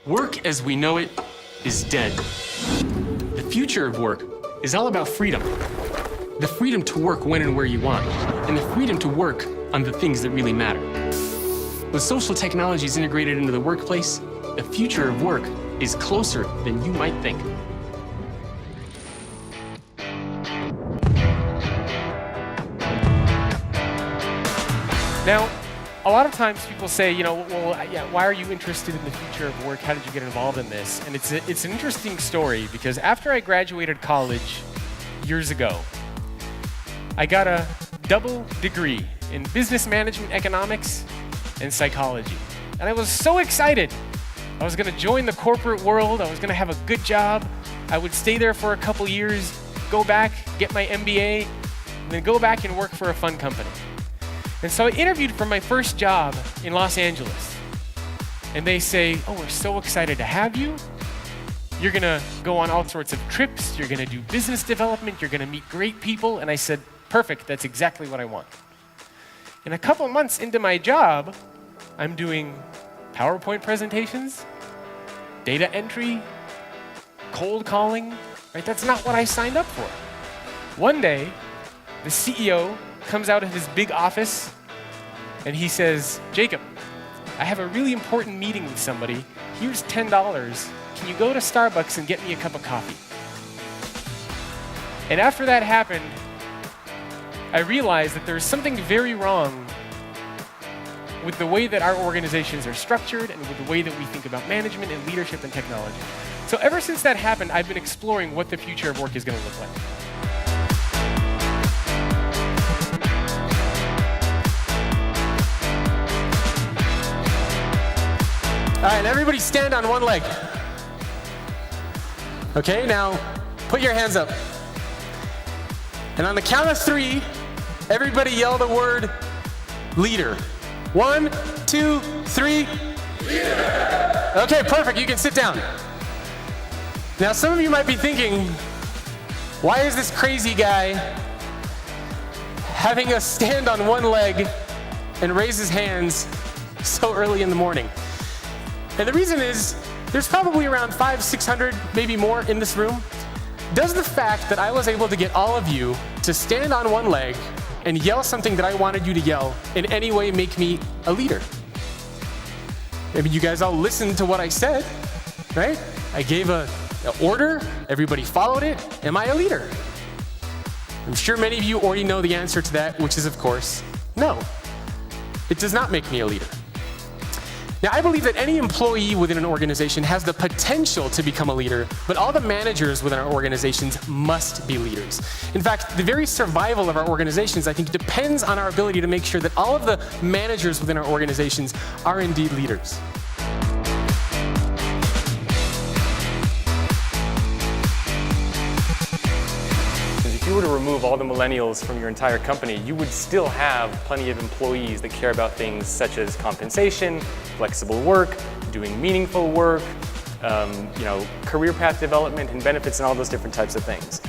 Work as we know it is dead. The future of work is all about freedom. The freedom to work when and where you want, and the freedom to work on the things that really matter. With social technologies integrated into the workplace, the future of work is closer than you might think. Now, a lot of times people say, why are you interested in the future of work? How did you get involved in this? And it's an interesting story because after I graduated college years ago, I got a double degree in business management, economics, and psychology. And I was so excited. I was going to join the corporate world. I was going to have a good job. I would stay there for a couple years, go back, get my MBA, and then go back and work for a fun company. And so I interviewed for my first job in Los Angeles. And they say, oh, we're so excited to have you. You're going to go on all sorts of trips. You're going to do business development. You're going to meet great people. And I said, perfect. That's exactly what I want. And a couple months into my job, I'm doing PowerPoint presentations, data entry, cold calling. Right? That's not what I signed up for. One day, the CEO comes out of his big office and he says, Jacob, I have a really important meeting with somebody. Here's $10. Can you go to Starbucks and get me a cup of coffee? And after that happened, I realized that there's something very wrong with the way that our organizations are structured and with the way that we think about management and leadership and technology. So ever since that happened, I've been exploring what the future of work is going to look like. All right, everybody stand on one leg. Okay, now put your hands up. And on the count of 3, everybody yell the word leader. 1, 2, 3. Leader! Okay, perfect, you can sit down. Now some of you might be thinking, why is this crazy guy having us stand on one leg and raise his hands so early in the morning? And the reason is, there's probably around 500, 600, maybe more in this room. Does the fact that I was able to get all of you to stand on one leg and yell something that I wanted you to yell in any way make me a leader? Maybe you guys all listened to what I said, right? I gave an order, everybody followed it. Am I a leader? I'm sure many of you already know the answer to that, which is, of course, no. It does not make me a leader. Now, I believe that any employee within an organization has the potential to become a leader, but all the managers within our organizations must be leaders. In fact, the very survival of our organizations, I think, depends on our ability to make sure that all of the managers within our organizations are indeed leaders. If you were to remove all the millennials from your entire company, you would still have plenty of employees that care about things such as compensation, flexible work, doing meaningful work, career path development and benefits and all those different types of things.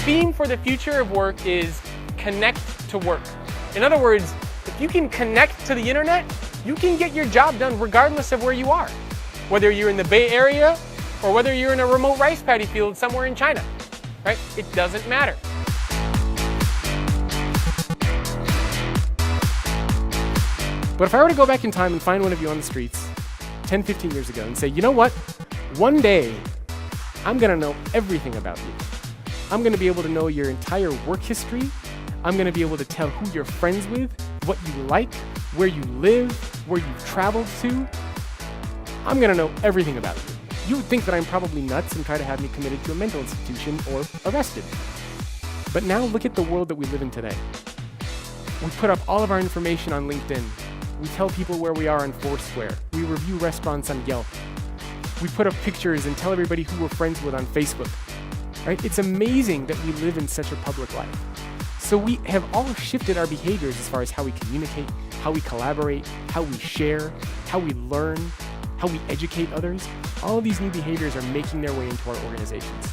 Theme for the future of work is connect to work. In other words, if you can connect to the internet, you can get your job done regardless of where you are, whether you're in the Bay Area or whether you're in a remote rice paddy field somewhere in China, right? It doesn't matter. But if I were to go back in time and find one of you on the streets 10, 15 years ago and say, you know what? One day, I'm gonna know everything about you. I'm gonna be able to know your entire work history. I'm gonna be able to tell who you're friends with, what you like, where you live, where you've traveled to. I'm gonna know everything about you. You would think that I'm probably nuts and try to have me committed to a mental institution or arrested. But now look at the world that we live in today. We put up all of our information on LinkedIn. We tell people where we are on Foursquare. We review restaurants on Yelp. We put up pictures and tell everybody who we're friends with on Facebook. Right? It's amazing that we live in such a public life. So we have all shifted our behaviors as far as how we communicate, how we collaborate, how we share, how we learn, how we educate others. All of these new behaviors are making their way into our organizations.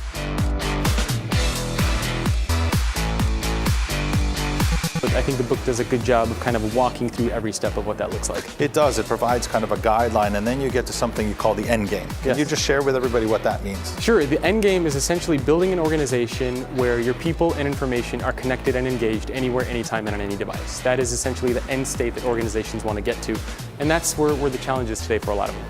But I think the book does a good job of kind of walking through every step of what that looks like. It does. It provides kind of a guideline, and then you get to something you call the end game. Can Yes. you just share with everybody what that means? Sure, the end game is essentially building an organization where your people and information are connected and engaged anywhere, anytime, and on any device. That is essentially the end state that organizations want to get to, and that's where the challenge is today for a lot of them.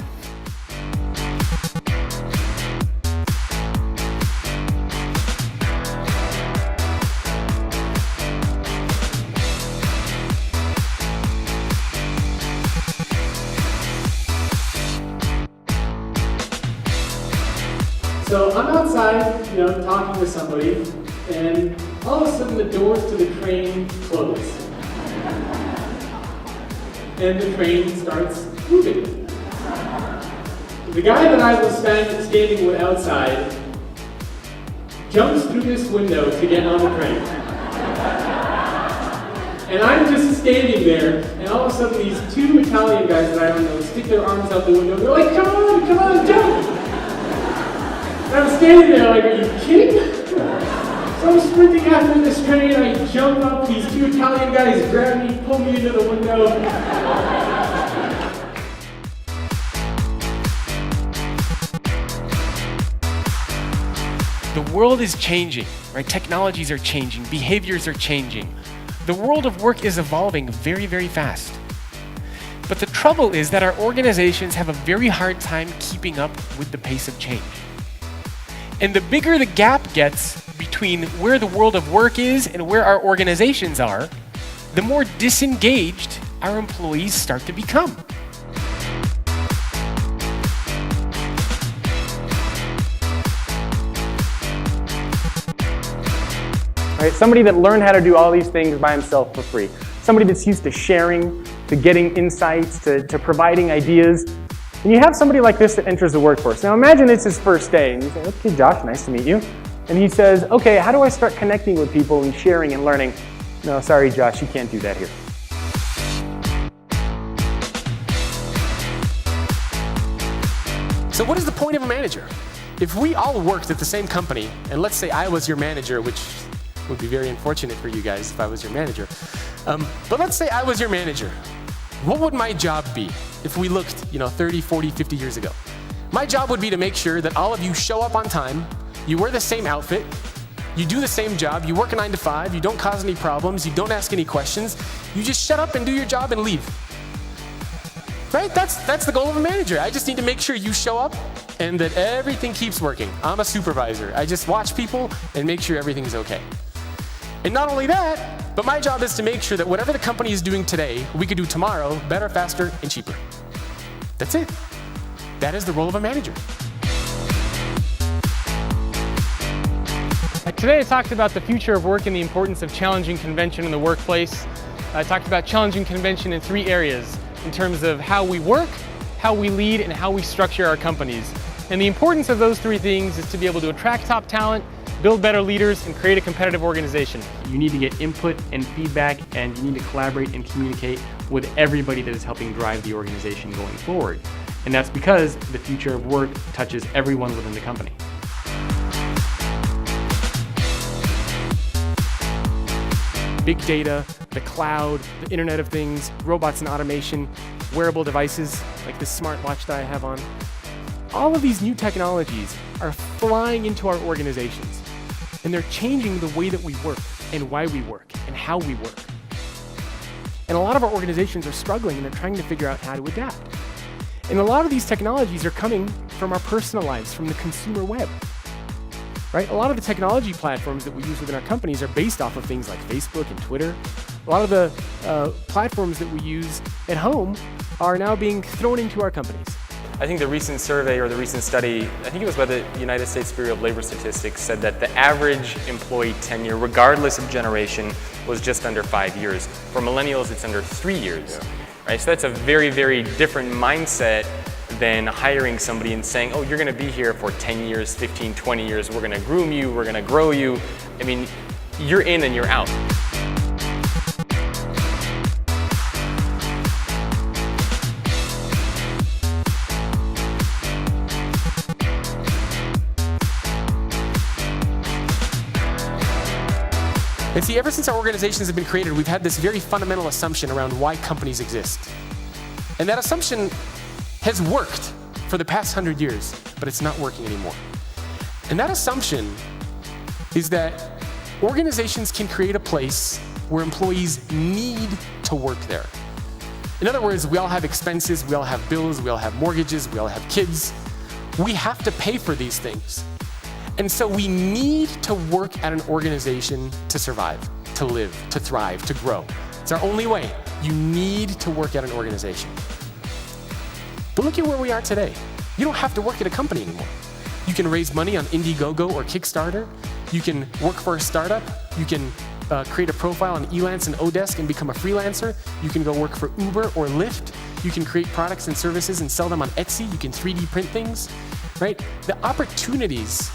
So I'm outside, talking to somebody, and all of a sudden the doors to the train close. And the train starts moving. The guy that I was standing with outside jumps through this window to get on the train. And I'm just standing there, and all of a sudden these two Italian guys that I don't know stick their arms out the window, and they're like, come on, jump! And I'm standing there like, are you kidding? So I'm sprinting after this train, I jump up, these two Italian guys grab me, pull me into the window. The world is changing, right? Technologies are changing, behaviors are changing. The world of work is evolving very, very fast. But the trouble is that our organizations have a very hard time keeping up with the pace of change. And the bigger the gap gets between where the world of work is and where our organizations are, the more disengaged our employees start to become. Right? Somebody that learned how to do all these things by himself for free. Somebody that's used to sharing, to getting insights, to providing ideas. And you have somebody like this that enters the workforce. Now imagine it's his first day, and you say, okay, Josh, nice to meet you. And he says, okay, how do I start connecting with people and sharing and learning? No, sorry, Josh, you can't do that here. So what is the point of a manager? If we all worked at the same company, and let's say I was your manager, which would be very unfortunate for you guys if I was your manager, but let's say I was your manager, what would my job be if we looked 30, 40, 50 years ago? My job would be to make sure that all of you show up on time, you wear the same outfit, you do the same job, you work a 9 to 5, you don't cause any problems, you don't ask any questions, you just shut up and do your job and leave. Right? That's the goal of a manager. I just need to make sure you show up and that everything keeps working. I'm a supervisor. I just watch people and make sure everything's okay. And not only that, but my job is to make sure that whatever the company is doing today, we could do tomorrow better, faster, and cheaper. That's it. That is the role of a manager. Today I talked about the future of work and the importance of challenging convention in the workplace. I talked about challenging convention in 3 areas in terms of how we work, how we lead, and how we structure our companies. And the importance of those 3 things is to be able to attract top talent, build better leaders, and create a competitive organization. You need to get input and feedback, and you need to collaborate and communicate with everybody that is helping drive the organization going forward. And that's because the future of work touches everyone within the company. Big data, the cloud, the Internet of Things, robots and automation, wearable devices like this smartwatch that I have on. All of these new technologies are flying into our organizations, and they're changing the way that we work and why we work and how we work. And a lot of our organizations are struggling, and they're trying to figure out how to adapt. And a lot of these technologies are coming from our personal lives, from the consumer web. Right? A lot of the technology platforms that we use within our companies are based off of things like Facebook and Twitter. A lot of the platforms that we use at home are now being thrown into our companies. I think the recent survey or the recent study, I think it was by the United States Bureau of Labor Statistics, said that the average employee tenure, regardless of generation, was just under 5 years. For millennials, it's under 3 years. Yeah. Right? So that's a very, very different mindset than hiring somebody and saying, oh, you're going to be here for 10 years, 15, 20 years, we're going to groom you, we're going to grow you. I mean, you're in and you're out. And see, ever since our organizations have been created, we've had this very fundamental assumption around why companies exist. And that assumption has worked for the past 100 years, but it's not working anymore. And that assumption is that organizations can create a place where employees need to work there. In other words, we all have expenses, we all have bills, we all have mortgages, we all have kids. We have to pay for these things. And so we need to work at an organization to survive, to live, to thrive, to grow. It's our only way. You need to work at an organization. But look at where we are today. You don't have to work at a company anymore. You can raise money on Indiegogo or Kickstarter. You can work for a startup. You can create a profile on Elance and Odesk and become a freelancer. You can go work for Uber or Lyft. You can create products and services and sell them on Etsy. You can 3D print things, right? The opportunities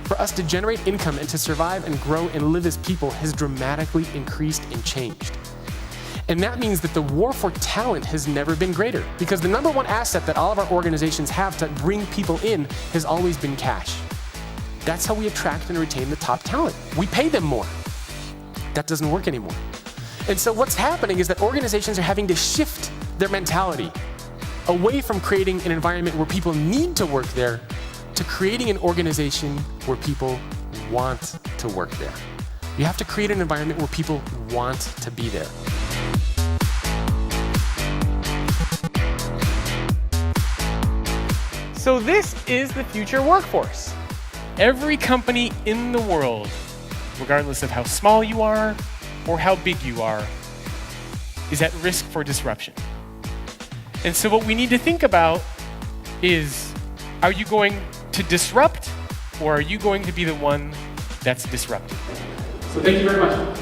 for us to generate income and to survive and grow and live as people has dramatically increased and changed. And that means that the war for talent has never been greater, because the number one asset that all of our organizations have to bring people in has always been cash. That's how we attract and retain the top talent. We pay them more. That doesn't work anymore. And so what's happening is that organizations are having to shift their mentality away from creating an environment where people need to work there to creating an organization where people want to work there. You have to create an environment where people want to be there. So this is the future workforce. Every company in the world, regardless of how small you are or how big you are, is at risk for disruption. And so what we need to think about is, are you going to disrupt, or are you going to be the one that's disrupted? So thank you very much.